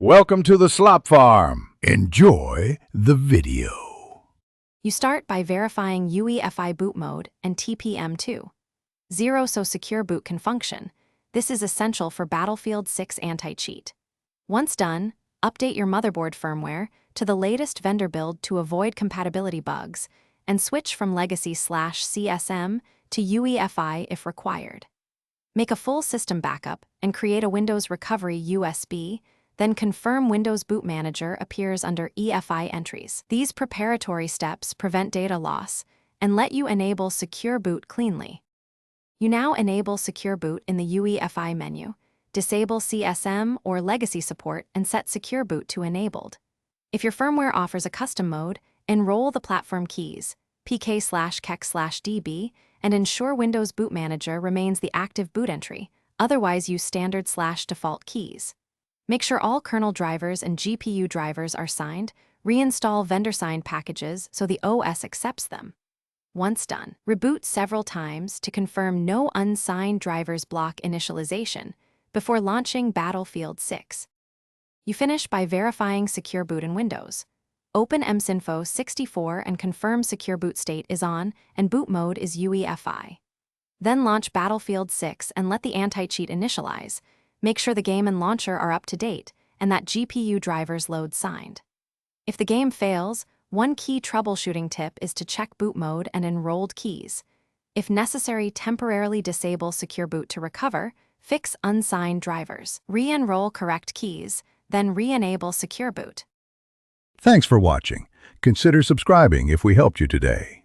Welcome to the Slop Farm. Enjoy the video. You start by verifying UEFI boot mode and TPM2. Zero so secure boot can function. This is essential for Battlefield 6 anti-cheat. Once done, update your motherboard firmware to the latest vendor build to avoid compatibility bugs, and switch from legacy/CSM to UEFI if required. Make a full system backup and create a Windows Recovery USB, then confirm Windows Boot Manager appears under EFI entries. These preparatory steps prevent data loss and let you enable Secure Boot cleanly. You now enable Secure Boot in the UEFI menu, disable CSM or legacy support and set Secure Boot to enabled. If your firmware offers a custom mode, enroll the platform keys, pk/kex/db, and ensure Windows Boot Manager remains the active boot entry, otherwise use standard/default keys. Make sure all kernel drivers and GPU drivers are signed, reinstall vendor-signed packages so the OS accepts them. Once done, reboot several times to confirm no unsigned drivers block initialization before launching Battlefield 6. You finish by verifying Secure Boot in Windows. Open msinfo 64 and confirm Secure Boot state is on and boot mode is UEFI. Then launch Battlefield 6 and let the anti-cheat initialize. Make sure the game and launcher are up to date and that GPU drivers load signed. If the game fails, one key troubleshooting tip is to check boot mode and enrolled keys. If necessary, temporarily disable Secure Boot to recover, fix unsigned drivers, re-enroll correct keys, then re-enable Secure Boot. Thanks for watching. Consider subscribing if we helped you today.